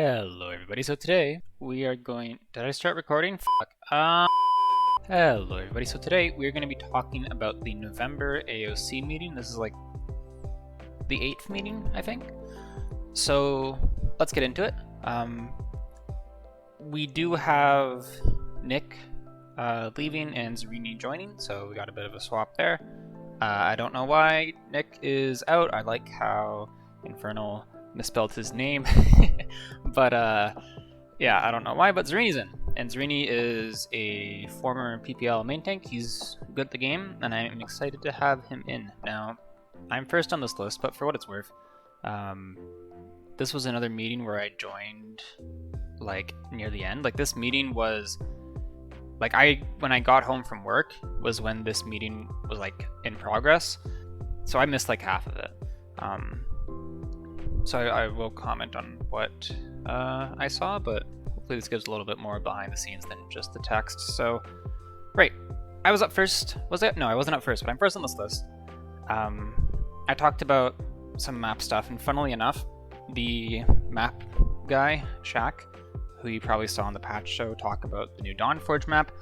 Hello everybody, so today we are going... Did I start recording? Fuck. Hello everybody, so today we're going to be talking about the November AOC meeting. This is like the 8th meeting, I think. So let's get into it. We do have Nick leaving and Zarini joining, so we got a bit of a swap there. I don't know why Nick is out. I like how Infernal misspelled his name. But yeah, I don't know why, but Zarini's in. And Zarini is a former PPL main tank. He's good at the game, and I'm excited to have him in. Now, I'm first on this list, but for what it's worth, this was another meeting where I joined like near the end. Like this meeting was like when I got home from work was when this meeting was like in progress. So I missed like half of it. So I will comment on what I saw, but hopefully this gives a little bit more behind the scenes than just the text. So, right, I was up first. Was it? No, I wasn't up first, but I'm first on this list. I talked about some map stuff, and funnily enough, the map guy, Shaq, who you probably saw on the patch show talk about the new Dawnforge map,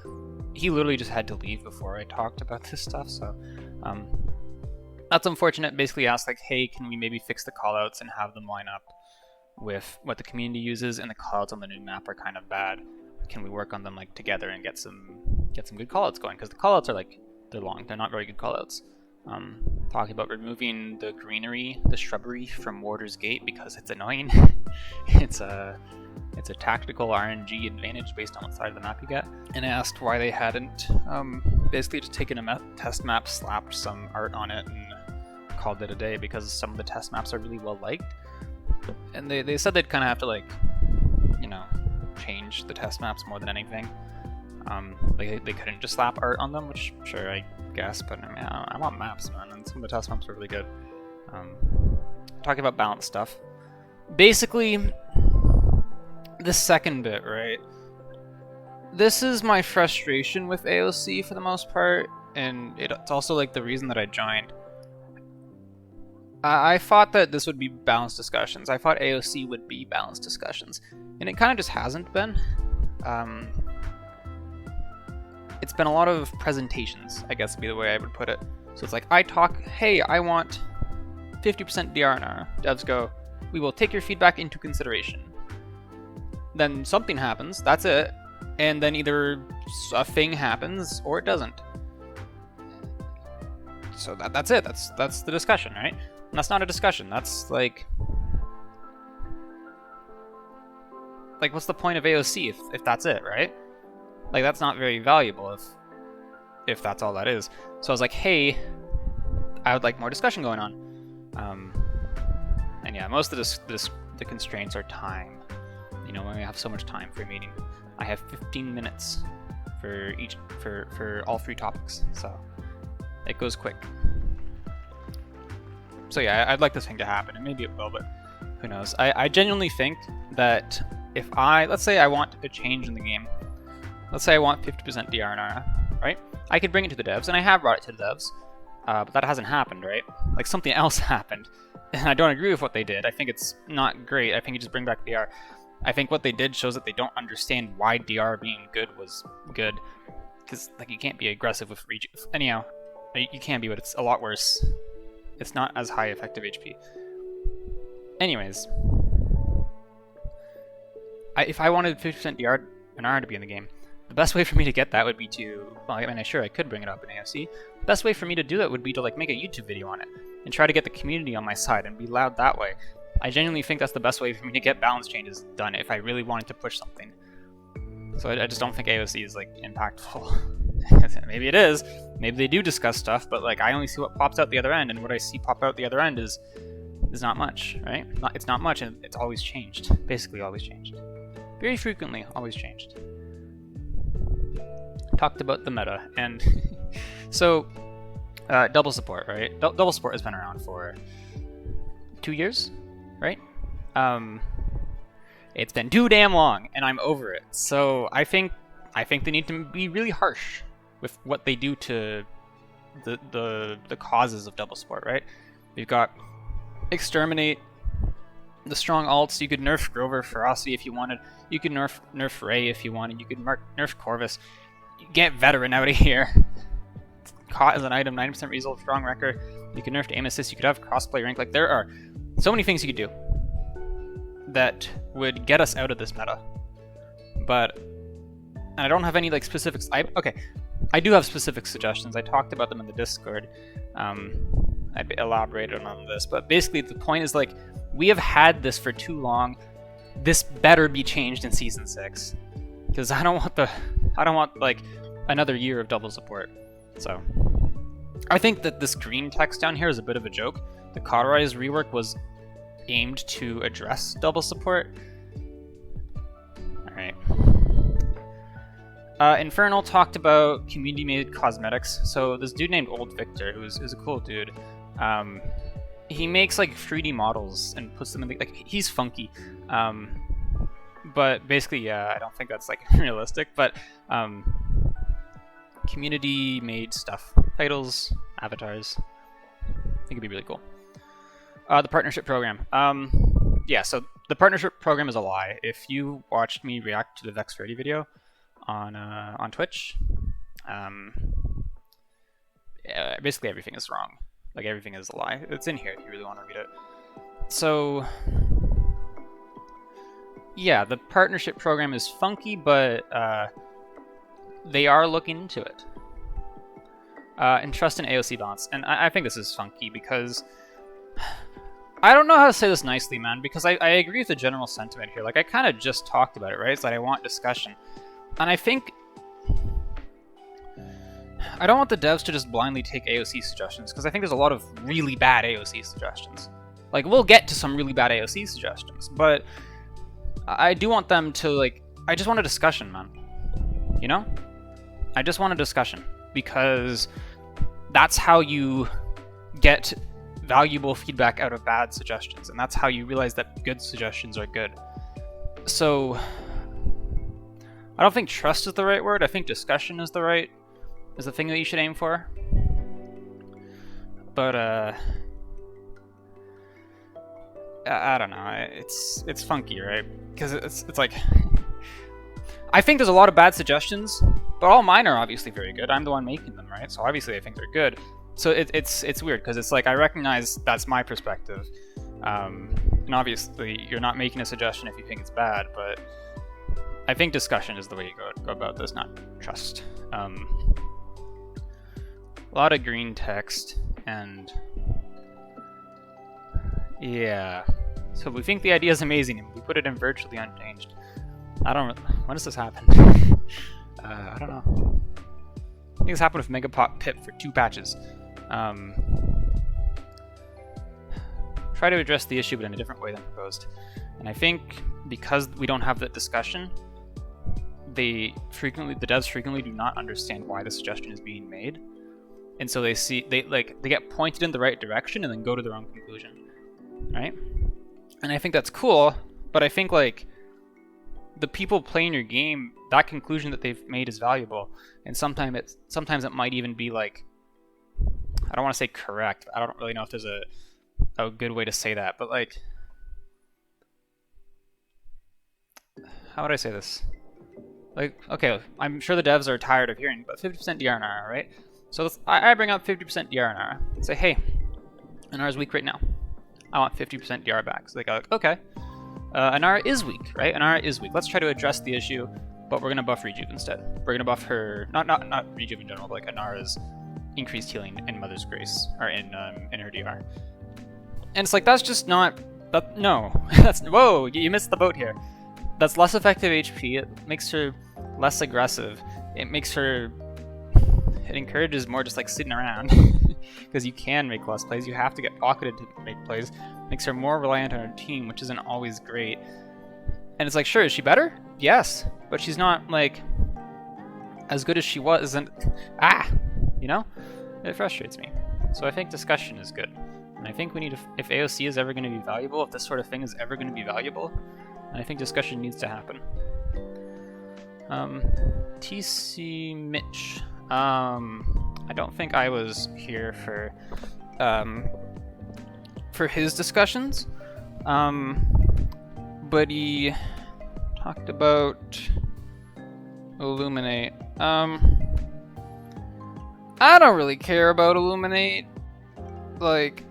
he literally just had to leave before I talked about this stuff, so that's unfortunate. Basically asked like, hey, can we maybe fix the callouts and have them line up with what the community uses, and the callouts on the new map are kind of bad. Can we work on them like together and get some good callouts going? Because the callouts are like, they're long, they're not very good callouts. Talking about removing the greenery, the shrubbery from Warder's Gate because it's annoying. It's a tactical RNG advantage based on what side of the map you get. And I asked why they hadn't basically just taken a test map, slapped some art on it, and called it a day, because some of the test maps are really well liked. And they said they'd kind of have to, like, you know, change the test maps more than anything. Like they couldn't just slap art on them, which sure, I guess, but I mean, I want maps, man, and some of the test maps are really good. Talking about balance stuff. Basically, the second bit, right? This is my frustration with AOC for the most part, and it's also like the reason that I joined. I thought that this would be balanced discussions. I thought AOC would be balanced discussions, and it kind of just hasn't been. It's been a lot of presentations, I guess would be the way I would put it. So it's like, I talk, hey, I want 50% DRNR. Devs go, we will take your feedback into consideration. Then something happens, that's it, and then either a thing happens or it doesn't. So that's it, that's the discussion, right? And that's not a discussion, that's like what's the point of AOC if that's it, right? Like, that's not very valuable if that's all that is. So I was like, hey, I would like more discussion going on. And yeah, most of the constraints are time. You know, when we have so much time for a meeting. I have 15 minutes for all 3 topics, so it goes quick. So yeah, I'd like this thing to happen, and maybe it will, but who knows. I genuinely think that if let's say I want a change in the game, let's say I want 50% DRNR, right? I could bring it to the devs, and I have brought it to the devs, but that hasn't happened, right? Like, something else happened, and I don't agree with what they did. I think it's not great. I think you just bring back DR. I think what they did shows that they don't understand why DR being good was good, because like, you can't be aggressive with regen. Anyhow, you can be, but it's a lot worse. It's not as high effective HP. Anyways, if I wanted 50% DRNR to be in the game, the best way for me to get that would be to, well, I mean, sure, I could bring it up in AOC. The best way for me to do that would be to like make a YouTube video on it and try to get the community on my side and be loud that way. I genuinely think that's the best way for me to get balance changes done if I really wanted to push something. So I just don't think AOC is like impactful. Maybe it is. Maybe they do discuss stuff, but like, I only see what pops out the other end, and what I see pop out the other end is not much, right? It's not much, and it's always changed. Basically always changed. Very frequently always changed. Talked about the meta, and so double support, right? Double support has been around for 2 years, right? It's been too damn long, and I'm over it. So I think they need to be really harsh with what they do to the causes of double support, right? We've got exterminate, the strong alts. You could nerf Grover Ferocity if you wanted. You could nerf Ray if you wanted. You could nerf Corvus. Get Veteran out of here. Caught as an item, 90% resolve, strong wrecker. You could nerf to aim assist. You could have crossplay rank. Like, there are so many things you could do that would get us out of this meta. But, and I don't have any like specifics. Okay, I do have specific suggestions. I talked about them in the Discord. I elaborated on this, but basically the point is, like, we have had this for too long. This better be changed in Season 6, because I don't want like another year of double support. So I think that this green text down here is a bit of a joke. The Cauterize rework was aimed to address double support. All right. Infernal talked about community-made cosmetics. So this dude named Old Victor, who's a cool dude, he makes like 3D models and puts them in the, like, he's funky. But basically, yeah, I don't think that's like realistic, but community-made stuff. Titles, avatars. I think it'd be really cool. The partnership program. Yeah, so the partnership program is a lie. If you watched me react to the Vex 30 video on Twitch, yeah, basically everything is wrong. Like, everything is a lie. It's in here if you really want to read it. So, yeah, the partnership program is funky, but they are looking into it. And trust in AOC balance. And I think this is funky because I don't know how to say this nicely, man, because I agree with the general sentiment here. Like, I kind of just talked about it, right? It's like I want discussion. And I think I don't want the devs to just blindly take AOC suggestions, because I think there's a lot of really bad AOC suggestions. Like, we'll get to some really bad AOC suggestions, but I do want them to, like, I just want a discussion, man. You know? I just want a discussion, because that's how you get valuable feedback out of bad suggestions, and that's how you realize that good suggestions are good. So I don't think trust is the right word. I think discussion is the thing that you should aim for. But I don't know. It's funky, right? Because it's like I think there's a lot of bad suggestions, but all mine are obviously very good. I'm the one making them, right? So obviously I think they're good. So it's weird, because it's like I recognize that's my perspective, and obviously you're not making a suggestion if you think it's bad, but I think discussion is the way you go about this, not trust. A lot of green text, and yeah. So we think the idea is amazing, and we put it in virtually unchanged. When does this happen? I don't know. I think this happened with Megapop Pip for 2 patches. Try to address the issue, but in a different way than proposed. And I think because we don't have that discussion, the devs frequently do not understand why the suggestion is being made, and so they get pointed in the right direction and then go to their own conclusion, right? And I think that's cool, but I think, like, the people playing your game, that conclusion that they've made is valuable, and sometimes it might even be, like, I don't want to say correct. I don't really know if there's a good way to say that, but, like, how would I say this? Like, okay, I'm sure the devs are tired of hearing about 50% DR and RR, right? So I bring up 50% DR and RR and say, hey, NR is weak right now. I want 50% DR back. So they go, like, okay. Anara is weak, right? Anara is weak. Let's try to address the issue, but we're going to buff Rejuve instead. We're going to buff her, not Rejuve in general, but like Anara's increased healing in Mother's Grace, or in her DR. And it's like, that's just not, no. Whoa, you missed the boat here. That's less effective HP. It makes her less aggressive. It encourages more just like sitting around, because you can make less plays. You have to get pocketed to make plays. Makes her more reliant on her team, which isn't always great. And it's like, sure, is she better? Yes, but she's not like as good as she was. And you know, it frustrates me. So I think discussion is good, and I think we need to, if AOC is ever going to be valuable, if this sort of thing is ever going to be valuable, and I think discussion needs to happen. TC Mitch. I don't think I was here for his discussions. nobody talked about Illuminate. I don't really care about Illuminate. Like,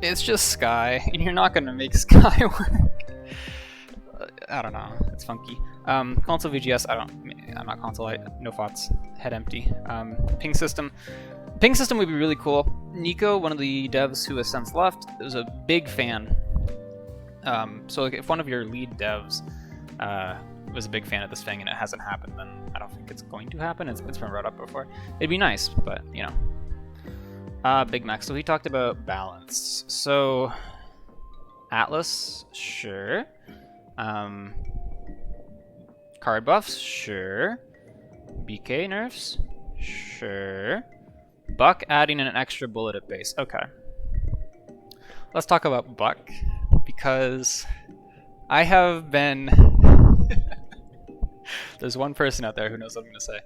it's just Sky, and you're not gonna make Sky work. I don't know. It's funky. Console VGS. I'm not console. No thoughts. Head empty. Ping system. Ping system would be really cool. Nico, one of the devs who has since left, was a big fan. So like, if one of your lead devs was a big fan of this thing and it hasn't happened, then I don't think it's going to happen. It's been brought up before. It'd be nice, but you know. BigMac. So he talked about balance. So Atlas, sure. Card buffs, sure. BK nerfs, sure. Buck adding an extra bullet at base. Okay. Let's talk about Buck, because I have been... There's one person out there who knows what I'm going to say.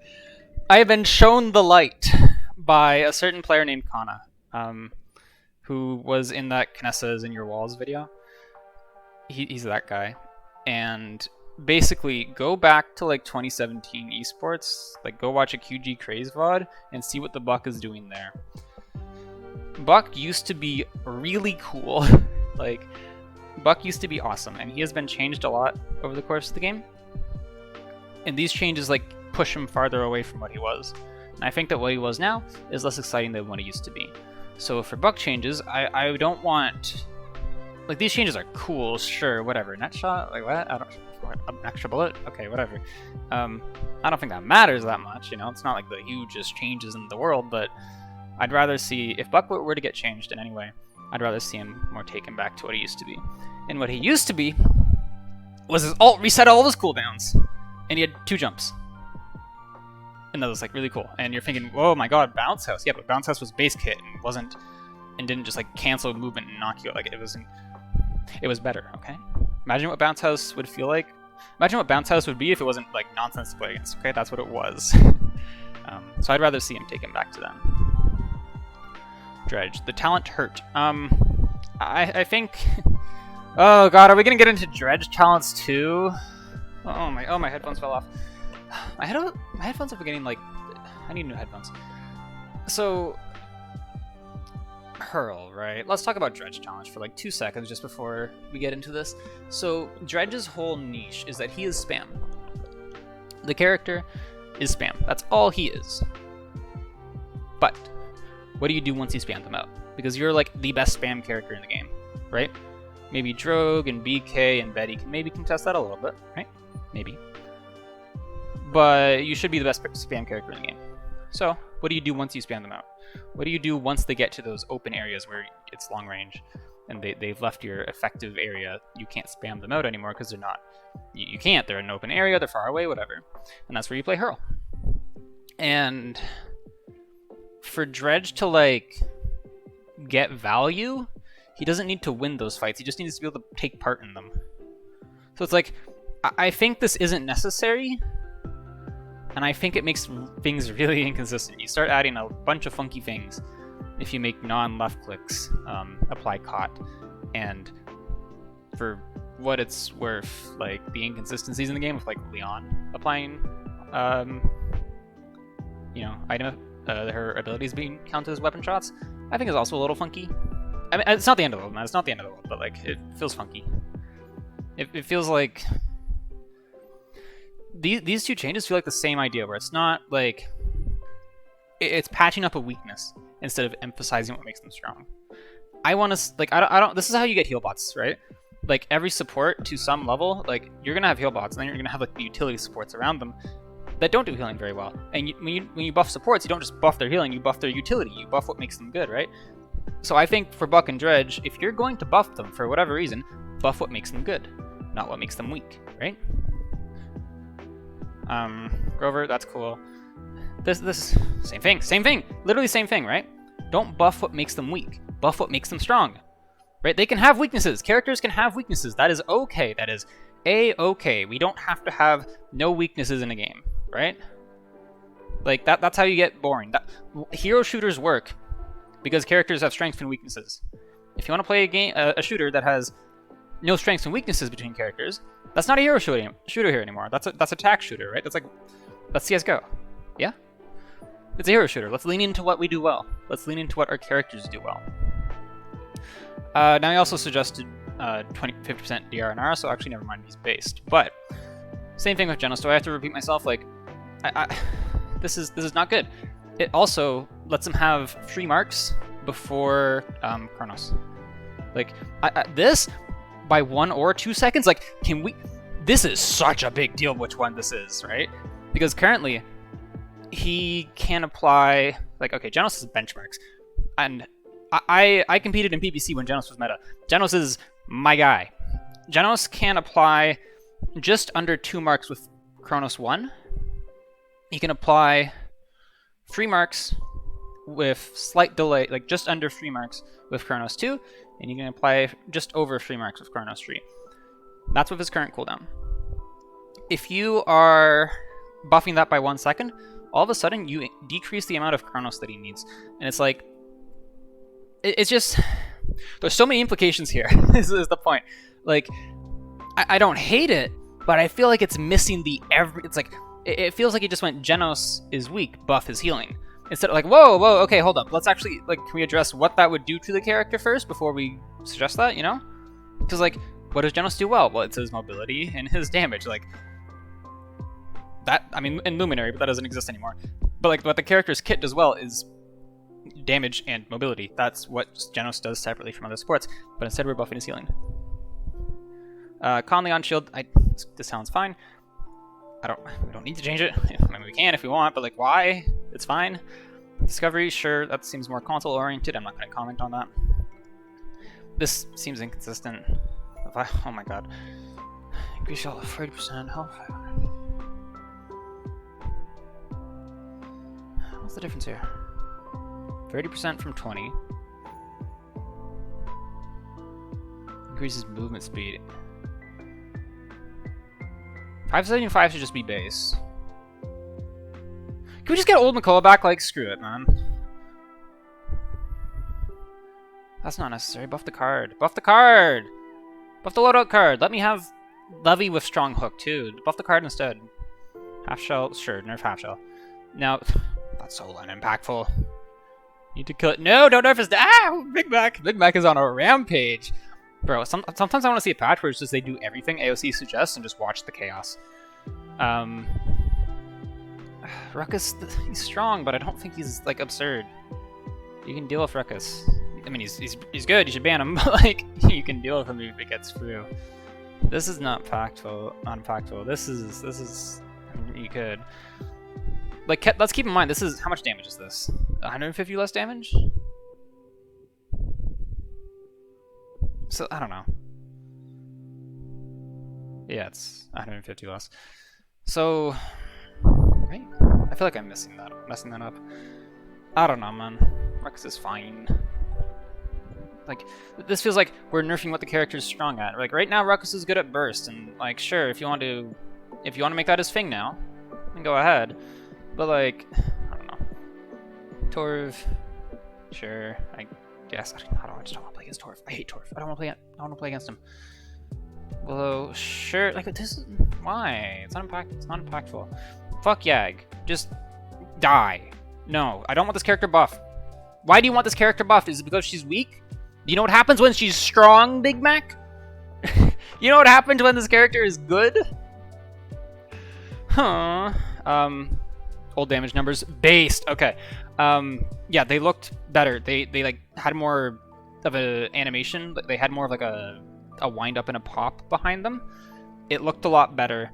I have been shown the light by a certain player named Kana, who was in that Knessa is in your walls video. He's that guy. And basically, go back to like 2017 esports, like go watch a QG Craze VOD and see what the Buck is doing there. Buck used to be really cool. Like, Buck used to be awesome, and he has been changed a lot over the course of the game. And these changes like push him farther away from what he was. And I think that what he was now is less exciting than what he used to be. So for Buck changes, I don't want... Like, these changes are cool, sure, whatever. Net shot, like what? I don't... An extra bullet? Okay, whatever. I don't think that matters that much, you know? It's not like the hugest changes in the world, but I'd rather see... If Buck were to get changed in any way, I'd rather see him more taken back to what he used to be. And what he used to be was his ult reset all of his cooldowns. And he had 2 jumps. And that was like really cool. And you're thinking, oh my god, Bounce House. Yeah, but Bounce House was base kit and wasn't, and didn't just like cancel movement and knock you out. Like it was better, okay? Imagine what Bounce House would feel like. Imagine what Bounce House would be if it wasn't like nonsense to play against, okay? That's what it was. So I'd rather see him taken back to them. Dredge. The talent hurt. I think... Oh god, are we gonna get into Dredge talents too? Oh my headphones fell off. My headphones are getting like... I need new headphones. So... Hurl, right? Let's talk about Dredge challenge for like 2 seconds just before we get into this. So Dredge's whole niche is that he is spam. The character is spam. That's all he is. But what do you do once you spam them out? Because you're like the best spam character in the game, right? Maybe Drogue and BK and Betty can maybe contest that a little bit, right? Maybe. But you should be the best spam character in the game. So what do you do once you spam them out? What do you do once they get to those open areas where it's long range and they've left your effective area? You can't spam them out anymore because they're not. You can't. They're in an open area, they're far away, whatever. And that's where you play Hurl. And for Dredge to like get value, he doesn't need to win those fights. He just needs to be able to take part in them. So it's like, I think this isn't necessary. And I think it makes things really inconsistent. You start adding a bunch of funky things if you make non-left clicks apply caught. And for what it's worth, like the inconsistencies in the game with like Leon applying, you know, item her abilities being counted as weapon shots, I think is also a little funky. I mean, it's not the end of the world, man. It's not the end of the world, but like it feels funky. It feels like. These 2 changes feel like the same idea, where it's not like it's patching up a weakness instead of emphasizing what makes them strong. I want to like I don't. This is how you get heal bots, right? Like every support to some level, like you're gonna have heal bots, and then you're gonna have like the utility supports around them that don't do healing very well. And when you buff supports, you don't just buff their healing, you buff their utility. You buff what makes them good, right? So I think for Buck and Dredge, if you're going to buff them for whatever reason, buff what makes them good, not what makes them weak, right? Grover, that's cool. This same thing, literally same thing, right? Don't buff what makes them weak, buff what makes them strong, right? They can have weaknesses, characters can have weaknesses, that is okay, that is A-okay. We don't have to have no weaknesses in a game, right? Like, that's how you get boring. Hero shooters work because characters have strengths and weaknesses. If you want to play a shooter that has no strengths and weaknesses between characters. That's not a hero shooter here anymore. That's a tac shooter, right? That's CS:GO. Yeah? It's a hero shooter. Let's lean into what we do well. Let's lean into what our characters do well. Now he also suggested 50% DRNR, so actually never mind, he's based. But same thing with Genos. Do I have to repeat myself? Like, this is not good. It also lets him have free marks before Kronos. Like, this by 1 or 2 seconds. Like, can we? This is such a big deal. Which one this is, right? Because currently he can apply, like, okay, Genos is benchmarks, and I competed in PPC when Genos was meta. Genos is my guy. Genos can apply just under 2 marks with Kronos 1. He can apply 3 marks with slight delay, like just under 3 marks with Kronos 2, and you can apply just over 3 marks with Kronos 3. That's with his current cooldown. If you are buffing that by 1 second, all of a sudden you decrease the amount of Kronos that he needs. And it's like, it's just, there's so many implications here. This is the point. Like, I don't hate it, but I feel like it's missing it's like, it feels like he just went, Genos is weak, buff his healing. Instead of like, whoa, okay, hold up. Let's actually, like, can we address what that would do to the character first before we suggest that, you know? Because, like, what does Genos do well? Well, it's his mobility and his damage. Like, that, I mean, in Luminary, but that doesn't exist anymore. But, like, what the character's kit does well is damage and mobility. That's what Genos does separately from other sports. But instead, we're buffing his healing. Conley on shield, this sounds fine. We don't need to change it. I mean, we can if we want, but, like, why? It's fine. Discovery, sure, that seems more console-oriented. I'm not going to comment on that. This seems inconsistent. Oh my god. Increase all of 40% health. What's the difference here? 30% from 20. Increases movement speed. 575 should just be base. Can we just get old Makoa back? Like, screw it, man. That's not necessary. Buff the card. Buff the card! Buff the loadout card. Let me have Levy with strong hook, too. Buff the card instead. Half shell. Sure, nerf half shell. Now, that's so unimpactful. Need to kill it. No, don't nerf his. Ah! BigMac! BigMac is on a rampage. Bro, sometimes I want to see a patch where it's just they do everything AOC suggests and just watch the chaos. Ruckus, he's strong, but I don't think he's, like, absurd. You can deal with Ruckus. I mean, he's good, you should ban him, but, like, you can deal with him if it gets through. This is not impactful. This is, I mean, you could. Like, let's keep in mind, this is, how much damage is this? 150 less damage? So, I don't know. Yeah, it's 150 less. So, right? I feel like I'm messing that up. I don't know, man. Ruckus is fine. Like, this feels like we're nerfing what the character's strong at. Like, right now, Ruckus is good at burst, and, like, sure, if you want to make that his thing now, then go ahead. But, like, I don't know. Torv, sure, I guess. I just don't want to play against Torv. I hate Torv. I don't want to play against him. Although, sure, like, this is, why? It's not impactful. Fuck Yag. Just die. No, I don't want this character buff. Why do you want this character buff? Is it because she's weak? Do you know what happens when she's strong, BigMac? You know what happens when this character is good? Huh. Old damage numbers. Based. Okay. Yeah, they looked better. They like had more of a animation. They had more of like a wind up and a pop behind them. It looked a lot better.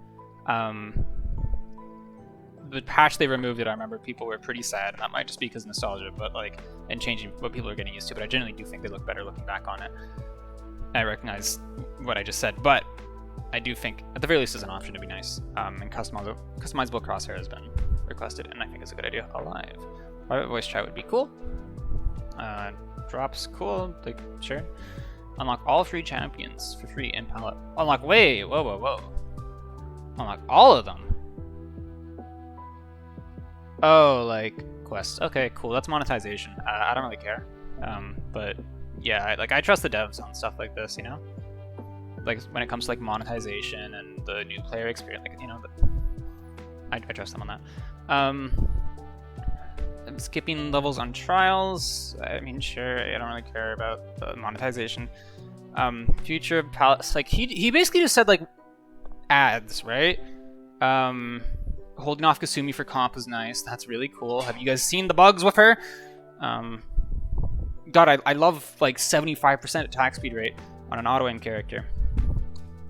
The patch they removed it, I remember people were pretty sad, and that might just be because nostalgia, but like, and changing what people are getting used to, but I generally do think they look better looking back on it. I recognize what I just said, but I do think, at the very least, as an option to be nice. And customizable crosshair has been requested, and I think it's a good idea. Alive. Private voice chat would be cool. Drops, cool, like, sure. Unlock all 3 champions for free in palette. Unlock, wait, whoa. Unlock all of them. Oh, like, quests. Okay, cool, that's monetization. I don't really care. But, yeah, I trust the devs on stuff like this, you know? like when it comes to like monetization and the new player experience, like, you know, I trust them on that. I'm skipping levels on trials. I mean, sure, I don't really care about the monetization. Future palettes, like he basically just said like ads, right? Holding off Kasumi for comp is nice. That's really cool. Have you guys seen the bugs with her? God, I love like 75% attack speed rate on an auto aim character.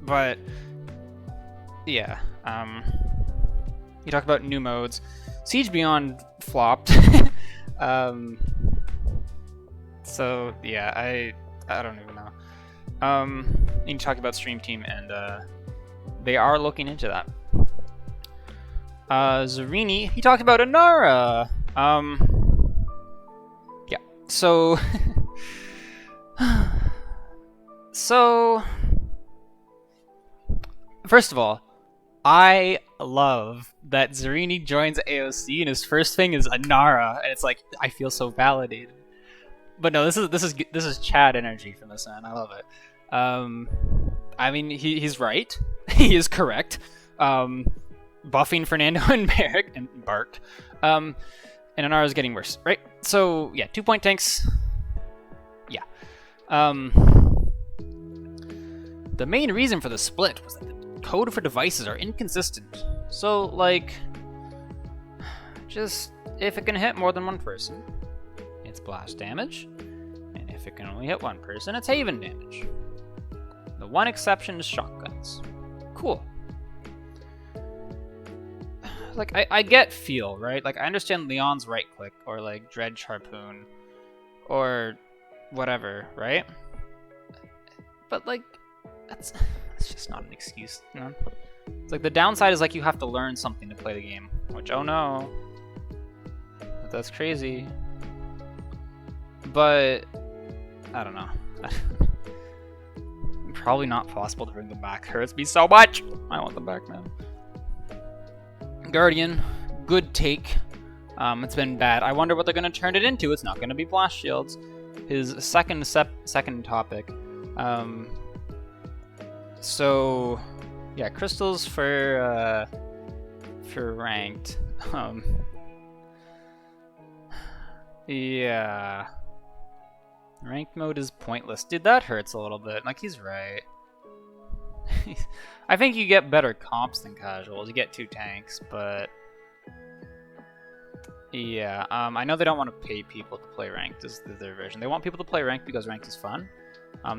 But yeah, you talk about new modes. Siege Beyond flopped. So yeah, I don't even know. You talk about Stream Team, and they are looking into that. Zarini, he talked about Inara. Yeah, so so first of all, I love that Zarini joins AOC and his first thing is Inara, and it's like I feel so validated. But no, this is Chad energy from this man. I love it. I mean, he's right. He is correct. Buffing Fernando and Barrick and Barked. And Inara's getting worse, right? So yeah, 2-point tanks. Yeah. The main reason for the split was that the code for devices are inconsistent. So like, just if it can hit more than one person, it's blast damage, and if it can only hit one person, it's haven damage. The one exception is shotguns. Cool. Like, I get feel, right? Like, I understand Leon's right click, or like Dredge Harpoon, or whatever, right? But like, that's just not an excuse, you know? It's like the downside is like you have to learn something to play the game, which, oh no, that's crazy. But I don't know. Probably not possible to bring them back. Hurts me so much. I want them back, man. Guardian, good take. It's been bad. I wonder what they're gonna turn it into. It's not gonna be blast shields. His second topic. So yeah, crystals for ranked. Yeah. Ranked mode is pointless. Dude, that hurts a little bit. Like, he's right. I think you get better comps than casuals. You get 2 tanks, but yeah. I know they don't want to pay people to play ranked is their version. They want people to play ranked because ranked is fun.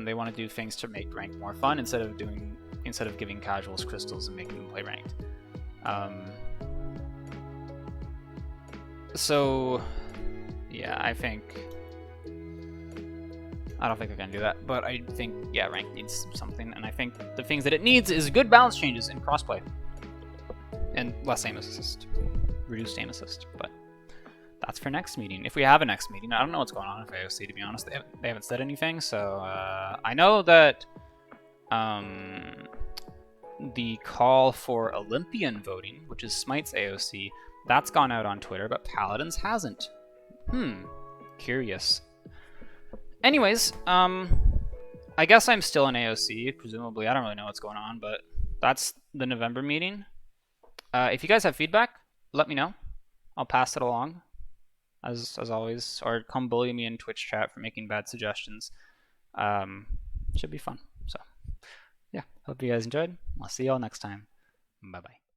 They want to do things to make ranked more fun instead of giving casuals crystals and making them play ranked. So yeah, I don't think they're gonna do that, but I think, yeah, ranked needs something, and I think the things that it needs is good balance changes in crossplay, and less aim assist, reduced aim assist. But that's for next meeting, if we have a next meeting. I don't know what's going on with AOC, to be honest. They haven't said anything, so I know that the call for Olympian voting, which is Smite's AOC, that's gone out on Twitter, but Paladins hasn't. Curious. Anyways, I guess I'm still in AOC, presumably. I don't really know what's going on, but that's the November meeting. If you guys have feedback, let me know. I'll pass it along, as always, or come bully me in Twitch chat for making bad suggestions. Should be fun. So, yeah, hope you guys enjoyed. I'll see you all next time. Bye-bye.